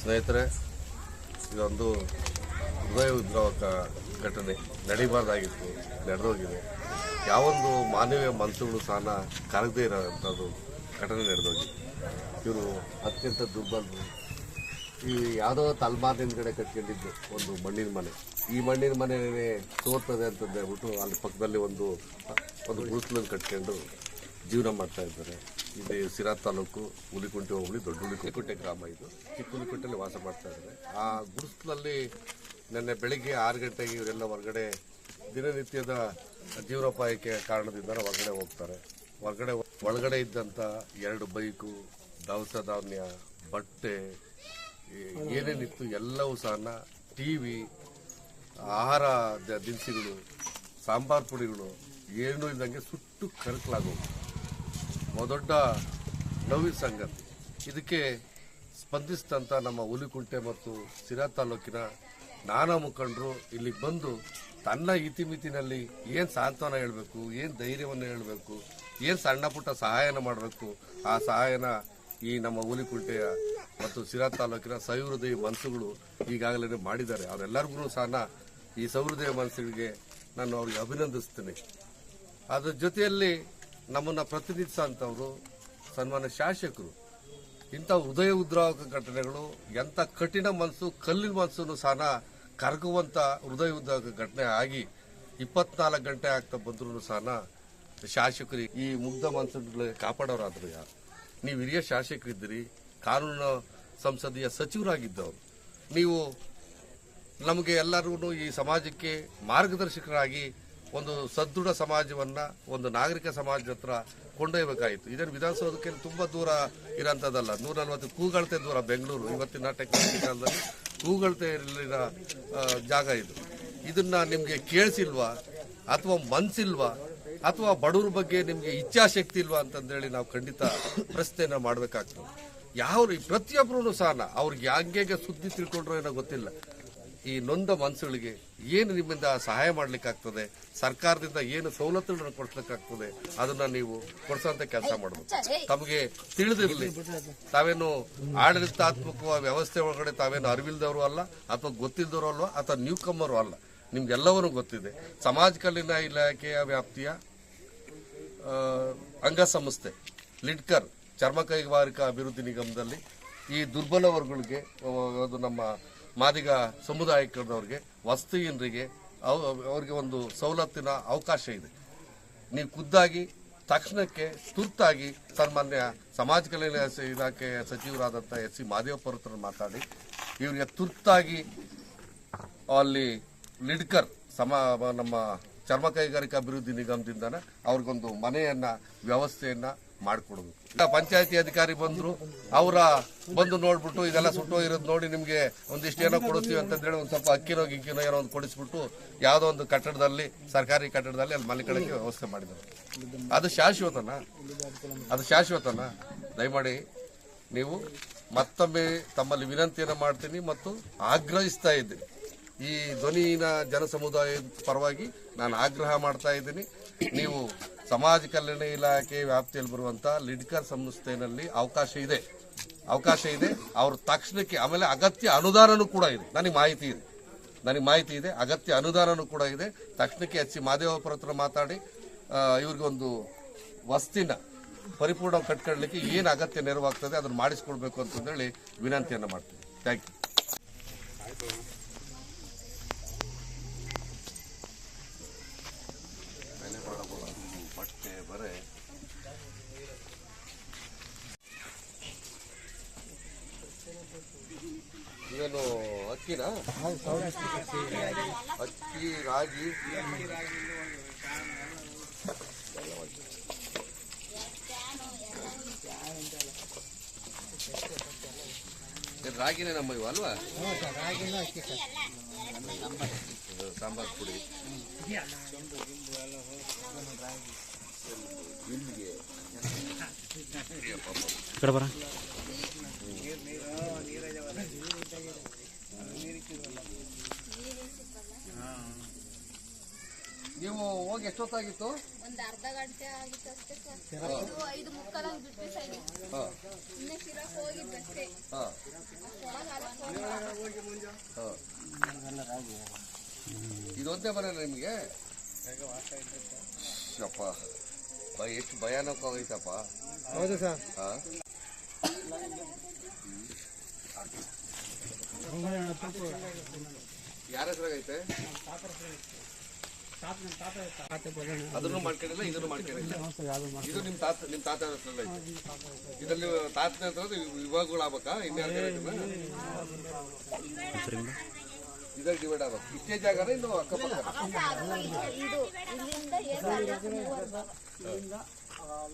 ಸ್ನೇಹಿತರೆ, ಇದೊಂದು ಹೃದಯ ಉದ್ರಾವಕ ಘಟನೆ ನಡೀಬಾರ್ದಾಗಿತ್ತು, ನಡೆದೋಗಿದೆ. ಯಾವೊಂದು ಮಾನವೀಯ ಮನಸ್ಸುಗಳು ಸಹ ಕರಗದೇ ಇರೋಂಥದ್ದು ಘಟನೆ ನಡೆದೋಗಿದೆ. ಇವರು ಅತ್ಯಂತ ದುರ್ಬಲರು. ಈ ಯಾವುದೋ ತಲೆಮಾರಿನಿಂದ ಕಟ್ಕೊಂಡಿದ್ದು ಒಂದು ಮಣ್ಣಿನ ಮನೆ. ಈ ಮಣ್ಣಿನ ಮನೆಯೇ ತೋರ್ತದೆ ಅಂತಂದು ಹೇಳ್ಬಿಟ್ಟು ಅಲ್ಲಿ ಪಕ್ಕದಲ್ಲಿ ಒಂದು ಗುಡಿಸಲನ್ನು ಕಟ್ಕೊಂಡು ಜೀವನ ಮಾಡ್ತಾ ಇದ್ದಾರೆ. ಇದು ಸಿರಾ ತಾಲೂಕು ಹುಲಿಕುಂಟೆ ಹೋಬಳಿ ದೊಡ್ಡ ಹುಲಿಕುಂಟೆ ಗ್ರಾಮ. ಇದು ಚಿಕ್ಕ ಹುಲಿಕುಂಟೆಯಲ್ಲಿ ವಾಸ ಮಾಡ್ತಾ ಇದ್ದಾರೆ. ಆ ಗುಡಿಸಲಲ್ಲಿ ನಿನ್ನೆ ಬೆಳಿಗ್ಗೆ 6 ಗಂಟೆಗೆ ಇವರೆಲ್ಲ ಹೊರಗಡೆ ದಿನನಿತ್ಯದ ಜೀವನೋಪಾಯಕ್ಕೆ ಕಾರಣದಿಂದ ಹೊರಗಡೆ ಹೋಗ್ತಾರೆ. ಒಳಗಡೆ ಇದ್ದಂಥ 2 ಬೈಕು, ದವಸ ಧಾನ್ಯ, ಬಟ್ಟೆ, ಏನೇನಿತ್ತು ಎಲ್ಲವೂ ಸಹ, ಟಿವಿ, ಆಹಾರ ದಿನಸಿಗಳು, ಸಾಂಬಾರು ಪುಡಿಗಳು ಏನೂ ಇದ್ದಂಗೆ ಸುಟ್ಟು ಕರಕಲಾಗೋದು ದೊಡ್ಡ ನೋವಿನ ಸಂಗತಿ. ಇದಕ್ಕೆ ಸ್ಪಂದಿಸಿದಂಥ ನಮ್ಮ ಹುಲಿಕುಂಟೆ ಮತ್ತು ಸಿರಾ ತಾಲೂಕಿನ ನಾನಾ ಮುಖಂಡರು ಇಲ್ಲಿಗೆ ಬಂದು ತನ್ನ ಇತಿಮಿತಿನಲ್ಲಿ ಏನು ಸಾಂತ್ವನ ಹೇಳಬೇಕು, ಏನು ಧೈರ್ಯವನ್ನು ಹೇಳಬೇಕು, ಏನು ಸಣ್ಣ ಪುಟ್ಟ ಸಹಾಯನ ಮಾಡಬೇಕು, ಆ ಸಹಾಯನ ಈ ನಮ್ಮ ಹುಲಿಕುಂಟೆಯ ಮತ್ತು ಸಿರಾ ತಾಲೂಕಿನ ಸಹೃದಯ ಮನಸ್ಸುಗಳು ಈಗಾಗಲೇ ಮಾಡಿದ್ದಾರೆ. ಅವರೆಲ್ಲರಿಗೂ ಸಹ ಈ ಸಹೃದಯ ಮನಸ್ಸುಗಳಿಗೆ ನಾನು ಅವ್ರಿಗೆ ಅಭಿನಂದಿಸ್ತೀನಿ. ಅದರ ಜೊತೆಯಲ್ಲಿ ನಮ್ಮನ್ನು ಪ್ರತಿನಿಧಿಸುವಂಥವರು ಸನ್ಮಾನ್ಯ ಶಾಸಕರು. ಇಂಥ ಹೃದಯ ಉದ್ರಾವಕ ಘಟನೆಗಳು, ಎಂಥ ಕಠಿಣ ಮನಸ್ಸು, ಕಲ್ಲಿನ ಮನಸ್ಸನ್ನು ಸಹ ಕರಗುವಂಥ ಹೃದಯ ಉದ್ರಾವಕ ಘಟನೆ ಆಗಿ 24 ಗಂಟೆ ಆಗ್ತಾ ಬಂದರೂ ಸಹ ಶಾಸಕರು ಈ ಮುಗ್ಧ ಮನಸ್ಸುಗಳಿಗೆ ಕಾಪಾಡೋರಾದ್ರು ಯಾರು? ನೀವು ಹಿರಿಯ ಶಾಸಕರಿದ್ದೀರಿ, ಕಾನೂನು ಸಂಸದೀಯ ಸಚಿವರಾಗಿದ್ದವರು. ನೀವು ನಮಗೆ ಎಲ್ಲರೂ ಈ ಸಮಾಜಕ್ಕೆ ಮಾರ್ಗದರ್ಶಕರಾಗಿ ಒಂದು ಸದೃಢ ಸಮಾಜವನ್ನ, ಒಂದು ನಾಗರಿಕ ಸಮಾಜದ ಹತ್ರ ಕೊಂಡೊಯ್ಯಬೇಕಾಯಿತು. ಇದನ್ನು ವಿಧಾನಸೌಧಕ್ಕೆ ತುಂಬಾ ದೂರ ಇರೋಂಥದ್ದಲ್ಲ, 140 ಕೂಗಳತೆ ದೂರ ಬೆಂಗಳೂರು. ಇವತ್ತಿನ ಟೆಕ್ನಾಲಜಿ ಕಾಲದಲ್ಲಿ ಕೂಗಳತೆ ಇರಲಿನ ಜಾಗ ಇದು. ಇದನ್ನ ನಿಮ್ಗೆ ಕೇಳಿಸಿಲ್ವಾ, ಅಥವಾ ಮನ್ಸಿಲ್ವಾ, ಅಥವಾ ಬಡವರ ಬಗ್ಗೆ ನಿಮ್ಗೆ ಇಚ್ಛಾಶಕ್ತಿ ಇಲ್ವಾ ಅಂತಂದೇಳಿ ನಾವು ಖಂಡಿತ ಪ್ರಶ್ನೆಯನ್ನ ಮಾಡಬೇಕಾಗ್ತದೆ. ಪ್ರತಿಯೊಬ್ಬರೂ ಸಹ ಅವ್ರಿಗೆ ಹಂಗೆ ಸುದ್ದಿ ತಿಳ್ಕೊಂಡ್ರೋ ಏನೋ ಗೊತ್ತಿಲ್ಲ, ಈ ನೊಂದ ಮನಸ್ಸುಗಳಿಗೆ ಏನು ನಿಮ್ಮಿಂದ ಸಹಾಯ ಮಾಡ್ಲಿಕ್ಕಾಗ್ತದೆ, ಸರ್ಕಾರದಿಂದ ಏನು ಸವಲತ್ತುಗಳನ್ನು ಕೊಡಿಸ್ಲಿಕ್ಕಾಗ್ತದೆ, ಅದನ್ನ ನೀವು ಕೊಡಿಸೋಂಥ ಕೆಲಸ ಮಾಡಬೇಕು. ತಮಗೆ ತಿಳಿದಿರಲಿ, ತಾವೇನು ಆಡಳಿತಾತ್ಮಕ ವ್ಯವಸ್ಥೆ ಒಳಗಡೆ ತಾವೇನು ಅರಿವಿಲ್ದವರು ಅಲ್ಲ, ಅಥವಾ ಗೊತ್ತಿದ್ದವರು ಅಲ್ವಾ, ಅಥವಾ ನ್ಯೂ ಕಮ್ಮರು ಅಲ್ಲ. ನಿಮ್ಗೆಲ್ಲವನ್ನೂ ಗೊತ್ತಿದೆ. ಸಮಾಜ ಕಲ್ಯಾಣ ಇಲಾಖೆಯ ವ್ಯಾಪ್ತಿಯ ಅಂಗಸಂಸ್ಥೆ ಲಿಡ್ಕರ್ ಚರ್ಮ ಕೈಗಾರಿಕಾ ಅಭಿವೃದ್ಧಿ ನಿಗಮದಲ್ಲಿ ಈ ದುರ್ಬಲ ವರ್ಗಗಳಿಗೆ, ನಮ್ಮ ಮಾದಿಗ ಸಮುದಾಯದವರಿಗೆ, ವಸತಿಹೀನರಿಗೆ ಅವರಿಗೆ ಒಂದು ಸವಲತ್ತಿನ ಅವಕಾಶ ಇದೆ. ನೀವು ಖುದ್ದಾಗಿ ತಕ್ಷಣಕ್ಕೆ ತುರ್ತಾಗಿ ಸನ್ಮಾನ್ಯ ಸಮಾಜ ಕಲ್ಯಾಣ ಇಲಾಖೆ ಸಚಿವರಾದಂಥ ಎಸ್ ಸಿ ಮಾದೇವಪ್ಪರ ಮಾತಾಡಿ ಇವರಿಗೆ ತುರ್ತಾಗಿ ಅಲ್ಲಿ ಲಿಡ್ಕರ್ ನಮ್ಮ ಚರ್ಮ ಕೈಗಾರಿಕಾ ಅಭಿವೃದ್ಧಿ ನಿಗಮದಿಂದ ಅವ್ರಿಗೊಂದು ಮನೆಯನ್ನ ವ್ಯವಸ್ಥೆಯನ್ನ ಮಾಡಿಕೊಡ್ಬೇಕು. ಪಂಚಾಯತಿ ಅಧಿಕಾರಿ ಅವರ ಬಂದು ನೋಡ್ಬಿಟ್ಟು ಇದೆಲ್ಲ ಸುಟ್ಟೋಗಿರೋದು ನೋಡಿ ನಿಮ್ಗೆ ಒಂದಿಷ್ಟು ಏನೋ ಕೊಡಿಸ್ತೀವಿ ಅಂತ ಹೇಳಿ ಒಂದು ಸ್ವಲ್ಪ ಅಕ್ಕಿನೋ ಗಿಕ್ಕಿನೋ ಏನೋ ಒಂದು ಕೊಡಿಸ್ಬಿಟ್ಟು ಯಾವುದೋ ಒಂದು ಕಟ್ಟಡದಲ್ಲಿ, ಸರ್ಕಾರಿ ಕಟ್ಟಡದಲ್ಲಿ ಅಲ್ಲಿ ಮಲಿಕೊಳ್ಳಕ್ಕೆ ವ್ಯವಸ್ಥೆ ಮಾಡಿದ್ದಾರೆ. ಅದು ಶಾಶ್ವತನ? ದಯಮಾಡಿ ನೀವು ಮತ್ತೊಮ್ಮೆ ತಮ್ಮಲ್ಲಿ ವಿನಂತಿಯನ್ನು ಮಾಡ್ತೀನಿ ಮತ್ತು ಆಗ್ರಹಿಸ್ತಾ ಇದ್ದೀನಿ. ಈ ಧ್ವನಿನ ಜನ ಸಮುದಾಯದ ಪರವಾಗಿ ನಾನು ಆಗ್ರಹ ಮಾಡ್ತಾ ಇದ್ದೀನಿ. ನೀವು ಸಮಾಜ ಕಲ್ಯಾಣ ಇಲಾಖೆ ವ್ಯಾಪ್ತಿಯಲ್ಲಿ ಬರುವಂತ ಲಿಡ್ಕರ್ ಸಂಸ್ಥೆಯಲ್ಲಿ ಅವಕಾಶ ಇದೆ. ಅವ್ರ ತಕ್ಷಣಕ್ಕೆ, ಆಮೇಲೆ ಅಗತ್ಯ ಅನುದಾನನೂ ಕೂಡ ಇದೆ. ನನಗೆ ಮಾಹಿತಿ ಇದೆ, ಅಗತ್ಯ ಅನುದಾನನೂ ಕೂಡ ಇದೆ. ತಕ್ಷಣಕ್ಕೆ ಎಚ್ ಸಿ ಮಾದೇವಪ್ಪರ ಹತ್ರ ಮಾತಾಡಿ ಇವ್ರಿಗೆ ಒಂದು ವಸ್ತಿನ ಪರಿಪೂರ್ಣ ಕಟ್ಕೊಳ್ಳಲಿಕ್ಕೆ ಏನು ಅಗತ್ಯ ನೆರವಾಗ್ತದೆ ಅದನ್ನು ಮಾಡಿಸ್ಕೊಳ್ಬೇಕು ಅಂತಂದೇಳಿ ವಿನಂತಿಯನ್ನು ಮಾಡ್ತೀನಿ. Thank you. ಇವೇನು ಅಕ್ಕಿನಾ? ಅಕ್ಕಿ, ರಾಗಿ, ರಾಗಿನೇ ನಮ್ಮ ಇವ ಅಲ್ವಾ? ಸಾಂಬಾರ್ ಪುಡಿ, ನೀವು ಹೋಗಿ ಎಷ್ಟೊತ್ತಾಗಿತ್ತು? ಒಂದು ಅರ್ಧ ಗಂಟೆ ಆಗಿತ್ತು ಅಷ್ಟೇ ಸರ್. 5:45 ಬಿಟ್ವಿ ಸರ್. ಇನ್ನೇ ಶಿರಾಕ್ ಹೋಗಿದ್ದಷ್ಟೇ. ಇದೊಂದೇ ಬರಲ್ಲ ನಿಮಗೆ? ಅಪ್ಪ ಎಷ್ಟು ಭಯಾನಕವಾಗೈತಪ್ಪ. ಹೌದು ಸರ್. ಯಾರ ಹೆಸರಾಗೈತೆ? ಅದನ್ನು ಮಾಡ್ಕೊಂಡಿಲ್ಲ, ಇದನ್ನು ಮಾಡ್ಕೊಂಡಿಲ್ಲ. ಇದು ನಿಮ್ಮ ತಾತ ಹೆಸರಲ್ಲೈತೆ. ಇದರಲ್ಲಿ ತಾತನ ಹತ್ರ ವಿಭಾಗಗಳಾಗಬೇಕಾ? ಇನ್ಯಾರು ಇದ್ರಲ್ಲಿ ಡಿವೈಡ್ ಆಗ್ಬೇಕು. ಇಷ್ಟೇ ಜಾಗನ ಇನ್ನು ಅಕ್ಕಪಕ್ಕ? ಇದು ಇಲ್ಲಿಂದ ಏನು